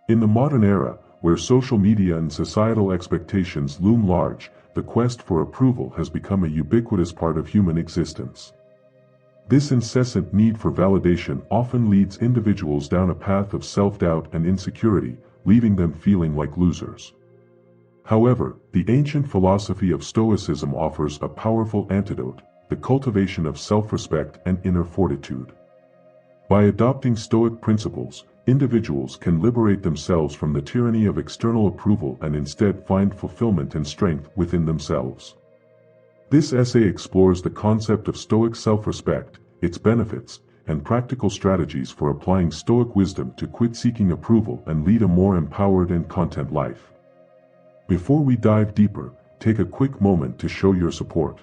In the modern era, where social media and societal expectations loom large, the quest for approval has become a ubiquitous part of human existence. This incessant need for validation often leads individuals down a path of self-doubt and insecurity, leaving them feeling like losers. However, the ancient philosophy of Stoicism offers a powerful antidote: the cultivation of self-respect and inner fortitude. By adopting Stoic principles, individuals can liberate themselves from the tyranny of external approval and instead find fulfillment and strength within themselves. This essay explores the concept of Stoic self-respect, its benefits, and practical strategies for applying Stoic wisdom to quit seeking approval and lead a more empowered and content life. Before we dive deeper, take a quick moment to show your support.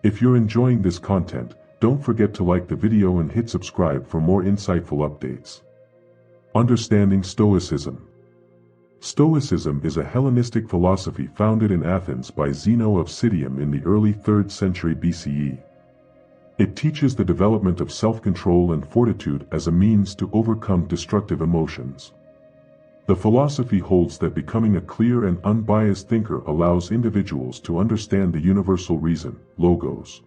If you're enjoying this content, don't forget to like the video and hit subscribe for more insightful updates. Understanding Stoicism. Stoicism is a Hellenistic philosophy founded in Athens by Zeno of Citium in the early 3rd century BCE. It teaches the development of self-control and fortitude as a means to overcome destructive emotions. The philosophy holds that becoming a clear and unbiased thinker allows individuals to understand the universal reason, logos.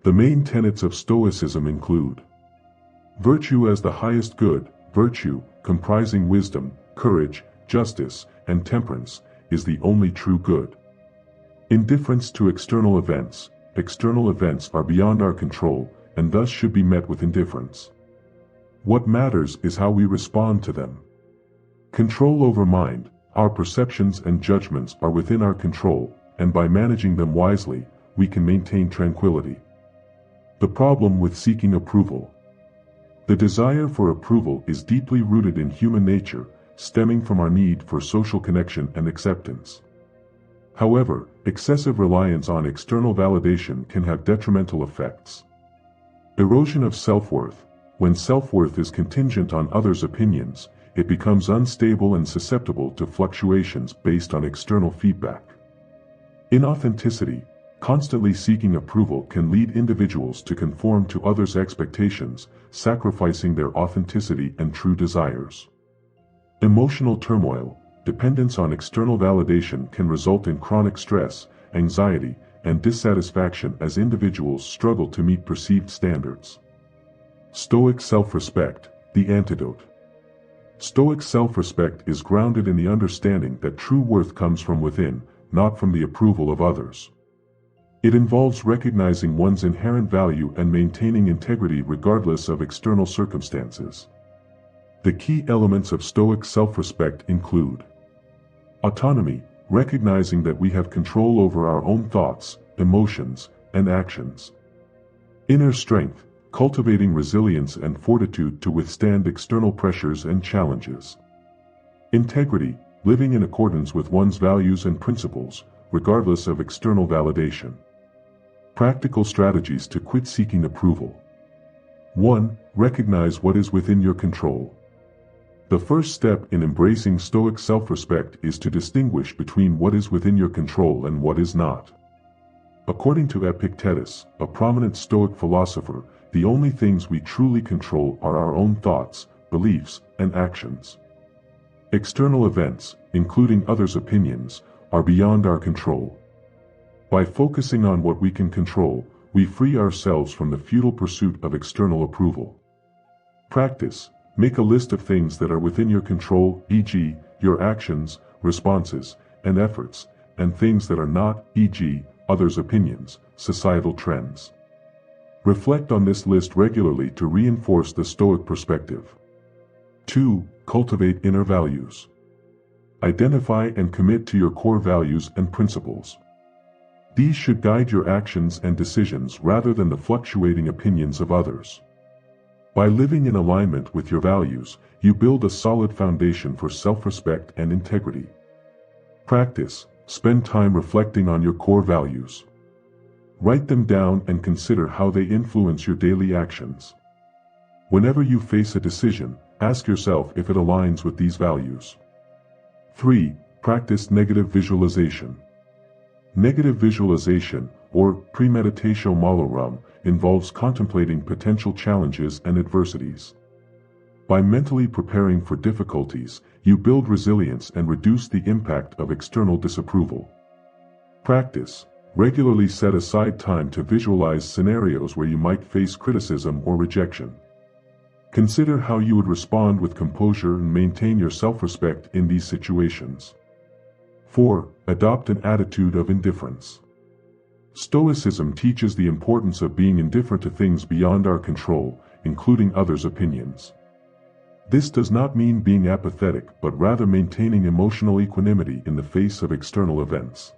The main tenets of Stoicism include virtue as the highest good. Virtue, comprising wisdom, courage, justice, and temperance, is the only true good. Indifference to external events. External events are beyond our control, and thus should be met with indifference. What matters is how we respond to them. Control over mind. Our perceptions and judgments are within our control, and by managing them wisely, we can maintain tranquility. The problem with seeking approval. The desire for approval is deeply rooted in human nature, stemming from our need for social connection and acceptance. However, excessive reliance on external validation can have detrimental effects. Erosion of self-worth. When self-worth is contingent on others' opinions, it becomes unstable and susceptible to fluctuations based on external feedback. Inauthenticity. Constantly seeking approval can lead individuals to conform to others' expectations, sacrificing their authenticity and true desires. Emotional turmoil. Dependence on external validation can result in chronic stress, anxiety, and dissatisfaction as individuals struggle to meet perceived standards. Stoic self-respect, the antidote. Stoic self-respect is grounded in the understanding that true worth comes from within, not from the approval of others. It involves recognizing one's inherent value and maintaining integrity regardless of external circumstances. The key elements of Stoic self-respect include autonomy, recognizing that we have control over our own thoughts, emotions, and actions. Inner strength, cultivating resilience and fortitude to withstand external pressures and challenges. Integrity, living in accordance with one's values and principles, regardless of external validation. Practical strategies to quit seeking approval. 1. Recognize what is within your control. The first step in embracing Stoic self-respect is to distinguish between what is within your control and what is not. According to Epictetus, a prominent Stoic philosopher, the only things we truly control are our own thoughts, beliefs, and actions. External events, including others' opinions, are beyond our control. By focusing on what we can control, we free ourselves from the futile pursuit of external approval. Practice. Make a list of things that are within your control, e.g., your actions, responses, and efforts, and things that are not, e.g., others' opinions, societal trends. Reflect on this list regularly to reinforce the Stoic perspective. 2. Cultivate inner values. Identify and commit to your core values and principles. These should guide your actions and decisions rather than the fluctuating opinions of others. By living in alignment with your values, you build a solid foundation for self-respect and integrity. Practice. Spend time reflecting on your core values. Write them down and consider how they influence your daily actions. Whenever you face a decision, ask yourself if it aligns with these values. 3. Practice negative visualization. Negative visualization, or premeditatio malorum, involves contemplating potential challenges and adversities. By mentally preparing for difficulties, you build resilience and reduce the impact of external disapproval. Practice. Regularly set aside time to visualize scenarios where you might face criticism or rejection. Consider how you would respond with composure and maintain your self-respect in these situations. 4. Adopt an attitude of indifference. Stoicism teaches the importance of being indifferent to things beyond our control, including others' opinions. This does not mean being apathetic, but rather maintaining emotional equanimity in the face of external events.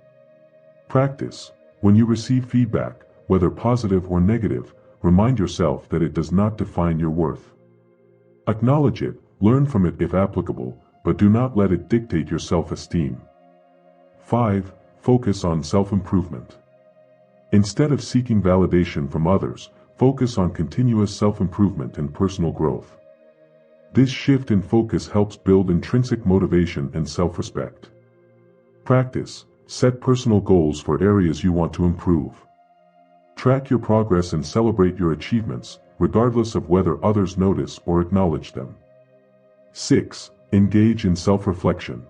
Practice. When you receive feedback, whether positive or negative, remind yourself that it does not define your worth. Acknowledge it, learn from it if applicable, but do not let it dictate your self-esteem. 5. Focus on self-improvement. Instead of seeking validation from others, focus on continuous self-improvement and personal growth. This shift in focus helps build intrinsic motivation and self-respect. Practice. Set personal goals for areas you want to improve. Track your progress and celebrate your achievements, regardless of whether others notice or acknowledge them. 6. Engage in self-reflection.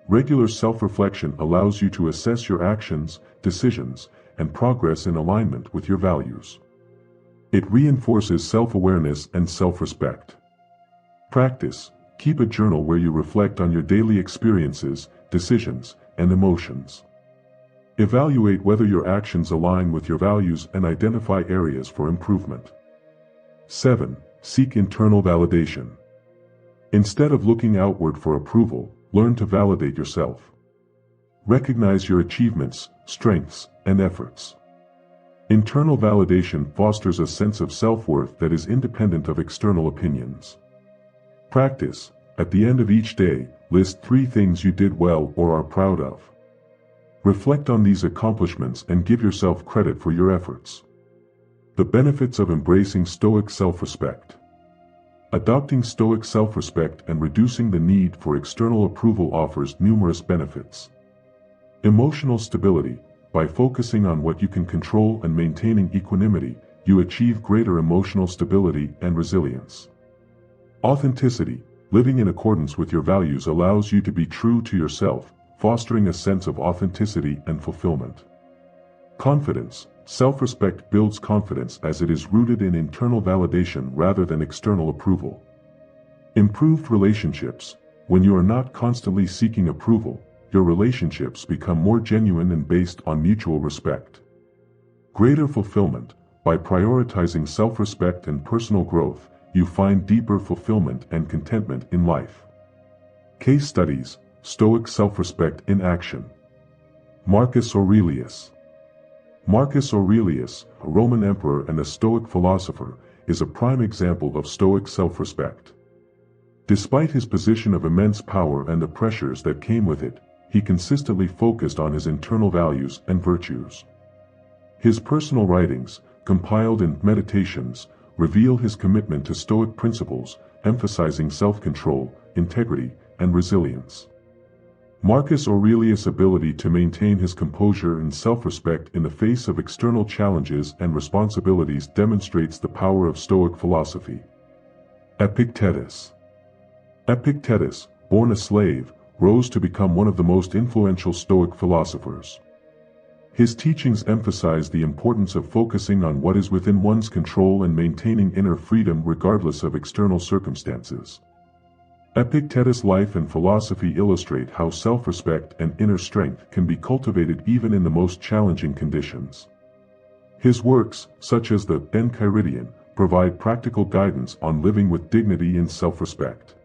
Regular self-reflection allows you to assess your actions, decisions, and progress in alignment with your values. It reinforces self-awareness and self-respect. Practice. Keep a journal where you reflect on your daily experiences, decisions, and emotions. Evaluate whether your actions align with your values and identify areas for improvement. 7. Seek internal validation. Instead of looking outward for approval, learn to validate yourself. Recognize your achievements, strengths, and efforts. Internal validation fosters a sense of self-worth that is independent of external opinions. Practice. At the end of each day, list 3 things you did well or are proud of. Reflect on these accomplishments and give yourself credit for your efforts. The benefits of embracing Stoic self-respect. Adopting Stoic self-respect and reducing the need for external approval offers numerous benefits. Emotional stability. By focusing on what you can control and maintaining equanimity, you achieve greater emotional stability and resilience. Authenticity. Living in accordance with your values allows you to be true to yourself, fostering a sense of authenticity and fulfillment. Confidence. Self-respect builds confidence as it is rooted in internal validation rather than external approval. Improved relationships. When you are not constantly seeking approval, your relationships become more genuine and based on mutual respect. Greater fulfillment. By prioritizing self-respect and personal growth, you find deeper fulfillment and contentment in life. Case studies. Stoic self-respect in action. Marcus Aurelius. Marcus Aurelius, a Roman emperor and a Stoic philosopher, is a prime example of Stoic self-respect. Despite his position of immense power and the pressures that came with it, he consistently focused on his internal values and virtues. His personal writings, compiled in Meditations, reveal his commitment to Stoic principles, emphasizing self-control, integrity, and resilience. Marcus Aurelius' ability to maintain his composure and self-respect in the face of external challenges and responsibilities demonstrates the power of Stoic philosophy. Epictetus. Epictetus, born a slave, rose to become one of the most influential Stoic philosophers. His teachings emphasize the importance of focusing on what is within one's control and maintaining inner freedom regardless of external circumstances. Epictetus' life and philosophy illustrate how self-respect and inner strength can be cultivated even in the most challenging conditions. His works, such as the Enchiridion, provide practical guidance on living with dignity and self-respect.